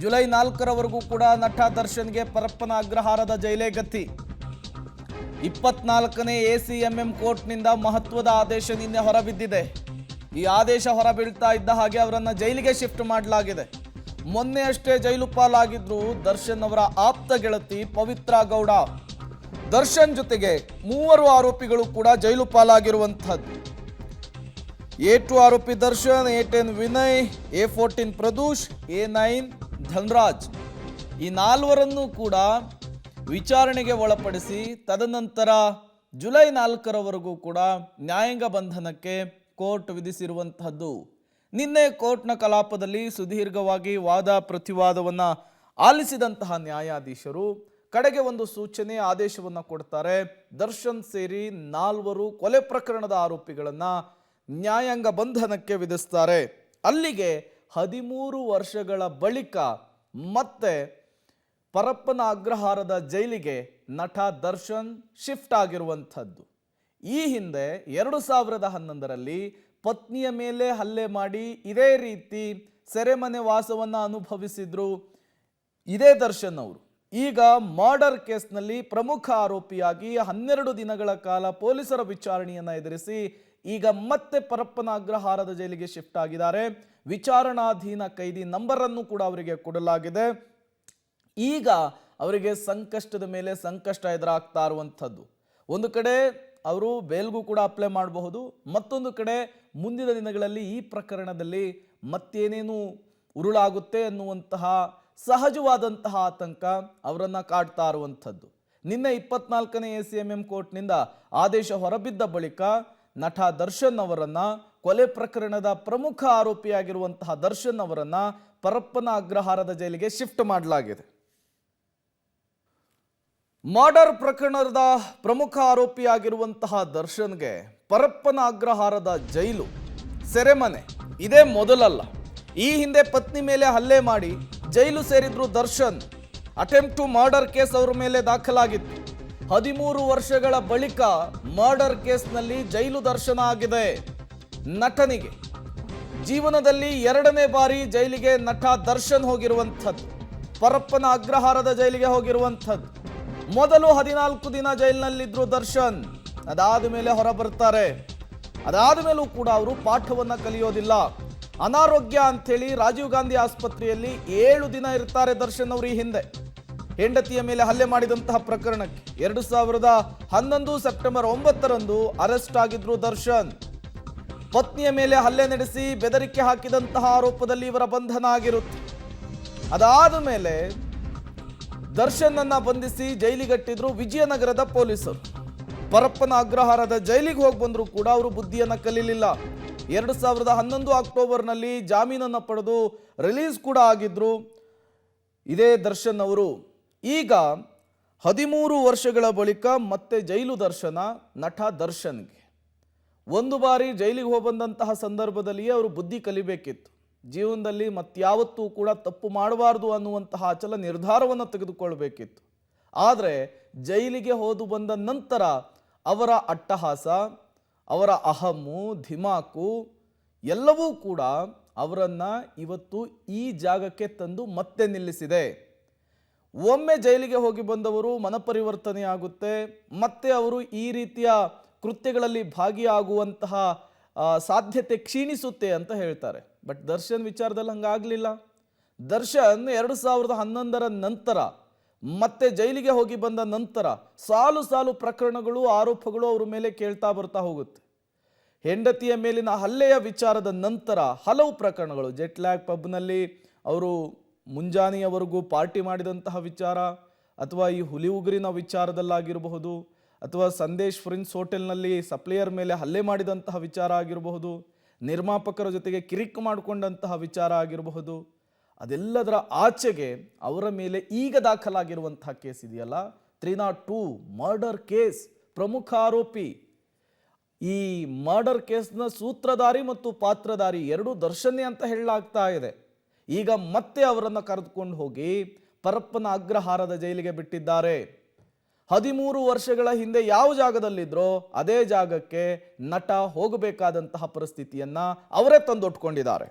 July 4ರವರೆಗೂ ಕೂಡ ನಟ ದರ್ಶನ್ಗೆ ಪರಪ್ಪನ ಅಗ್ರಹಾರದ ಜೈಲೇ ಗತಿ. 24ನೇ ACMM ಕೋರ್ಟ್ನಿಂದ ಮಹತ್ವದ ಆದೇಶ ನಿನ್ನೆ ಹೊರಬಿದ್ದಿದೆ. ಈ ಆದೇಶ ಹೊರಬೀಳ್ತಾ ಇದ್ದ ಹಾಗೆ ಅವರನ್ನು ಜೈಲಿಗೆ ಶಿಫ್ಟ್ ಮಾಡಲಾಗಿದೆ. ಮೊನ್ನೆ ಅಷ್ಟೇ ಜೈಲು ಪಾಲಾಗಿದ್ರು ದರ್ಶನ್ ಅವರ ಆಪ್ತ ಗೆಳತಿ ಪವಿತ್ರ ಗೌಡ. ದರ್ಶನ್ ಜೊತೆಗೆ 3 ಆರೋಪಿಗಳು ಕೂಡ ಜೈಲು ಪಾಲಾಗಿರುವಂತಹದ್ದು. A2 ಆರೋಪಿ Darshan, A10 Vinay, A14 ಪ್ರದೂಷ್, A9 Dhanraj. ಈ 4ರನ್ನು ಕೂಡ ವಿಚಾರಣೆಗೆ ಒಳಪಡಿಸಿ ತದನಂತರ ಜುಲೈ 4ರವರೆಗೂ ಕೂಡ ನ್ಯಾಯಾಂಗ ಬಂಧನಕ್ಕೆ ಕೋರ್ಟ್ ವಿಧಿಸಿರುವಂತಹದ್ದು. ನಿನ್ನೆ ಕೋರ್ಟ್ನ ಕಲಾಪದಲ್ಲಿ ಸುದೀರ್ಘವಾಗಿ ವಾದ ಪ್ರತಿವಾದವನ್ನು ಆಲಿಸಿದಂತಹ ನ್ಯಾಯಾಧೀಶರು ಕಡೆಗೆ ಒಂದು ಸೂಚನೆ ಆದೇಶವನ್ನು ಕೊಡ್ತಾರೆ. ದರ್ಶನ್ ಸೇರಿ 4 ಕೊಲೆ ಪ್ರಕರಣದ ಆರೋಪಿಗಳನ್ನು ನ್ಯಾಯಾಂಗ ಬಂಧನಕ್ಕೆ ವಿಧಿಸ್ತಾರೆ. ಅಲ್ಲಿಗೆ 13 ವರ್ಷಗಳ ಬಳಿಕ ಮತ್ತೆ ಪರಪ್ಪನ ಅಗ್ರಹಾರದ ಜೈಲಿಗೆ ನಟ ದರ್ಶನ್ ಶಿಫ್ಟ್ ಆಗಿರುವಂಥದ್ದು. ಈ ಹಿಂದೆ 2011ರಲ್ಲಿ ಪತ್ನಿಯ ಮೇಲೆ ಹಲ್ಲೆ ಮಾಡಿ ಇದೇ ರೀತಿ ಸೆರೆಮನೆ ವಾಸವನ್ನು ಅನುಭವಿಸಿದ್ರು ಇದೇ ದರ್ಶನ್ ಅವರು. ಈಗ ಮರ್ಡರ್ ಕೇಸ್ನಲ್ಲಿ ಪ್ರಮುಖ ಆರೋಪಿಯಾಗಿ 12 ದಿನಗಳ ಕಾಲ ಪೊಲೀಸರ ವಿಚಾರಣೆಯನ್ನು ಎದುರಿಸಿ ಈಗ ಮತ್ತೆ ಪರಪ್ಪನ ಅಗ್ರಹಾರದ ಜೈಲಿಗೆ ಶಿಫ್ಟ್ ಆಗಿದ್ದಾರೆ. ವಿಚಾರಣಾಧೀನ ಕೈದಿ ನಂಬರ್ ಅನ್ನು ಕೂಡ ಅವರಿಗೆ ಕೊಡಲಾಗಿದೆ. ಈಗ ಅವರಿಗೆ ಸಂಕಷ್ಟದ ಮೇಲೆ ಸಂಕಷ್ಟ ಎದುರಾಗ್ತಾ ಇರುವಂಥದ್ದು. ಒಂದು ಕಡೆ ಅವರು ಬೇಲ್ಗೂ ಕೂಡ ಅಪ್ಲೈ ಮಾಡಬಹುದು, ಮತ್ತೊಂದು ಕಡೆ ಮುಂದಿನ ದಿನಗಳಲ್ಲಿ ಈ ಪ್ರಕರಣದಲ್ಲಿ ಮತ್ತೇನೇನು ಉರುಳಾಗುತ್ತೆ ಅನ್ನುವಂತಹ ಸಹಜವಾದಂತಹ ಆತಂಕ ಅವರನ್ನು ಕಾಡ್ತಾ ಇರುವಂಥದ್ದು. ನಿನ್ನೆ 24ನೇ ACMM ಕೋರ್ಟ್ನಿಂದ ಆದೇಶ ಹೊರಬಿದ್ದ ಬಳಿಕ ನಟ ದರ್ಶನ್ ಅವರನ್ನ, ಕೊಲೆ ಪ್ರಕರಣದ ಪ್ರಮುಖ ಆರೋಪಿಯಾಗಿರುವಂತಹ ದರ್ಶನ್ ಅವರನ್ನ ಪರಪ್ಪನ ಅಗ್ರಹಾರದ ಜೈಲಿಗೆ ಶಿಫ್ಟ್ ಮಾಡಲಾಗಿದೆ. ಮರ್ಡರ್ ಪ್ರಕರಣದ ಪ್ರಮುಖ ಆರೋಪಿಯಾಗಿರುವಂತಹ ದರ್ಶನ್ಗೆ ಪರಪ್ಪನ ಅಗ್ರಹಾರದ ಜೈಲು ಸೆರೆಮನೆ ಇದೇ ಮೊದಲಲ್ಲ. ಈ ಹಿಂದೆ ಪತ್ನಿ ಮೇಲೆ ಹಲ್ಲೆ ಮಾಡಿ ಜೈಲು ಸೇರಿದ್ರು Darshan. Attempt to murder case ಅವರ ಮೇಲೆ ದಾಖಲಾಗಿತ್ತು. 13 ವರ್ಷಗಳ ಬಳಿಕ ಮರ್ಡರ್ ಕೇಸ್ನಲ್ಲಿ ಜೈಲು ದರ್ಶನ ಆಗಿದೆ ನಟನಿಗೆ. ಜೀವನದಲ್ಲಿ 2ನೇ ಬಾರಿ ಜೈಲಿಗೆ ನಟ ದರ್ಶನ್ ಹೋಗಿರುವಂಥದ್ದು, ಪರಪ್ಪನ ಅಗ್ರಹಾರದ ಜೈಲಿಗೆ ಹೋಗಿರುವಂಥದ್ದು. ಮೊದಲು 14 ದಿನ ಜೈಲಿನಲ್ಲಿದ್ರು ದರ್ಶನ್. ಅದಾದ ಮೇಲೆ ಹೊರ ಬರ್ತಾರೆ. ಅದಾದ ಮೇಲೂ ಕೂಡ ಅವರು ಪಾಠವನ್ನು ಕಲಿಯೋದಿಲ್ಲ. ಅನಾರೋಗ್ಯ ಅಂಥೇಳಿ ರಾಜೀವ್ ಗಾಂಧಿ ಆಸ್ಪತ್ರೆಯಲ್ಲಿ 7 ದಿನ ಇರ್ತಾರೆ ದರ್ಶನ್ ಅವರು. ಈ ಹಿಂದೆ ಹೆಂಡತಿಯ ಮೇಲೆ ಹಲ್ಲೆ ಮಾಡಿದಂತಹ ಪ್ರಕರಣಕ್ಕೆ 2011 ಸೆಪ್ಟೆಂಬರ್ 9ರಂದು ಅರೆಸ್ಟ್ ಆಗಿದ್ರು ದರ್ಶನ್. ಪತ್ನಿಯ ಮೇಲೆ ಹಲ್ಲೆ ನಡೆಸಿ ಬೆದರಿಕೆ ಹಾಕಿದಂತಹ ಆರೋಪದಲ್ಲಿ ಇವರ ಬಂಧನ ಆಗಿರುತ್ತೆ. ಅದಾದ ಮೇಲೆ ದರ್ಶನ್ ಅನ್ನ ಬಂಧಿಸಿ ಜೈಲಿಗಟ್ಟಿದ್ರು ವಿಜಯನಗರದ ಪೊಲೀಸರು. ಪರಪ್ಪನ ಅಗ್ರಹಾರದ ಜೈಲಿಗೆ ಹೋಗಿ ಬಂದರೂ ಕೂಡ ಅವರು ಬುದ್ಧಿಯನ್ನ ಕಲೀಲಿಲ್ಲ. 2011 ಅಕ್ಟೋಬರ್ನಲ್ಲಿ ಜಾಮೀನನ್ನು ಪಡೆದು ರಿಲೀಸ್ ಕೂಡ ಆಗಿದ್ರು ಇದೇ ದರ್ಶನ್ ಅವರು. ಈಗ 13 ವರ್ಷಗಳ ಬಳಿಕ ಮತ್ತೆ ಜೈಲು ದರ್ಶನ ನಟ ದರ್ಶನ್ಗೆ. ಒಂದು ಬಾರಿ ಜೈಲಿಗೆ ಹೋಗ್ಬಂದಂತಹ ಸಂದರ್ಭದಲ್ಲಿಯೇ ಅವರು ಬುದ್ಧಿ ಕಲಿಬೇಕಿತ್ತು. ಜೀವನದಲ್ಲಿ ಮತ್ಯಾವತ್ತೂ ಕೂಡ ತಪ್ಪು ಮಾಡಬಾರ್ದು ಅನ್ನುವಂತಹ ಅಚಲ ನಿರ್ಧಾರವನ್ನು ತೆಗೆದುಕೊಳ್ಬೇಕಿತ್ತು. ಆದರೆ ಜೈಲಿಗೆ ಹೋದು ಬಂದ ನಂತರ ಅವರ ಅಟ್ಟಹಾಸ, ಅವರ ಅಹಮ್ಮು, ಧಿಮಾಕು ಎಲ್ಲವೂ ಕೂಡ ಅವರನ್ನು ಇವತ್ತು ಈ ಜಾಗಕ್ಕೆ ತಂದು ಮತ್ತೆ ನಿಲ್ಲಿಸಿದೆ. ಒಮ್ಮೆ ಜೈಲಿಗೆ ಹೋಗಿ ಬಂದವರು ಮನಪರಿವರ್ತನೆ ಆಗುತ್ತೆ, ಮತ್ತೆ ಅವರು ಈ ರೀತಿಯ ಕೃತ್ಯಗಳಲ್ಲಿ ಭಾಗಿಯಾಗುವಂತಹ ಸಾಧ್ಯತೆ ಕ್ಷೀಣಿಸುತ್ತೆ ಅಂತ ಹೇಳ್ತಾರೆ. ಬಟ್ ದರ್ಶನ್ ವಿಚಾರದಲ್ಲಿ ಹಂಗಾಗಲಿಲ್ಲ. ದರ್ಶನ್ 2011ರ ನಂತರ ಮತ್ತೆ ಜೈಲಿಗೆ ಹೋಗಿ ಬಂದ ನಂತರ ಸಾಲು ಪ್ರಕರಣಗಳು, ಆರೋಪಗಳು ಅವರ ಮೇಲೆ ಕೇಳ್ತಾ ಬರ್ತಾ ಹೋಗುತ್ತೆ. ಹೆಂಡತಿಯ ಮೇಲಿನ ಹಲ್ಲೆಯ ವಿಚಾರದ ನಂತರ ಹಲವು ಪ್ರಕರಣಗಳು, ಜೆಟ್ಲ್ಯಾಗ್ ಪಬ್ನಲ್ಲಿ ಅವರು ಮುಂಜಾನೆಯವರೆಗೂ ಪಾರ್ಟಿ ಮಾಡಿದಂತಹ ವಿಚಾರ, ಅಥವಾ ಈ ಹುಲಿ ಉಗುರಿನ ವಿಚಾರದಲ್ಲಾಗಿರಬಹುದು, ಅಥವಾ ಸಂದೇಶ್ ಫ್ರಿನ್ಸ್ ಹೋಟೆಲ್ನಲ್ಲಿ ಸಪ್ಲೈಯರ್ ಮೇಲೆ ಹಲ್ಲೆ ಮಾಡಿದಂತಹ ವಿಚಾರ ಆಗಿರಬಹುದು, ನಿರ್ಮಾಪಕರ ಜೊತೆಗೆ ಕಿರಿಕ್ ಮಾಡಿಕೊಂಡಂತಹ ವಿಚಾರ ಆಗಿರಬಹುದು. ಅದೆಲ್ಲದರ ಆಚೆಗೆ ಅವರ ಮೇಲೆ ಈಗ ದಾಖಲಾಗಿರುವಂತಹ ಕೇಸ್ ಇದೆಯಲ್ಲ, 302 ಮರ್ಡರ್ ಕೇಸ್, ಪ್ರಮುಖ ಆರೋಪಿ. ಈ ಮರ್ಡರ್ ಕೇಸ್ನ ಸೂತ್ರಧಾರಿ ಮತ್ತು ಪಾತ್ರಧಾರಿ ಎರಡೂ ದರ್ಶನ್ನೇ ಅಂತ ಹೇಳಲಾಗ್ತಾ ಇದೆ. ಈಗ ಮತ್ತೆ ಅವರನ್ನು ಕರೆದುಕೊಂಡು ಹೋಗಿ ಪರಪ್ಪನ ಅಗ್ರಹಾರದ ಜೈಲಿಗೆ ಬಿಟ್ಟಿದ್ದಾರೆ. 13 ವರ್ಷಗಳ ಹಿಂದೆ ಯಾವ ಜಾಗದಲ್ಲಿದ್ರೋ ಅದೇ ಜಾಗಕ್ಕೆ ನಟ ಹೋಗಬೇಕಾದಂತಹ ಪರಿಸ್ಥಿತಿಯನ್ನ ಅವರೇ ತಂದೊಟ್ಕೊಂಡಿದ್ದಾರೆ.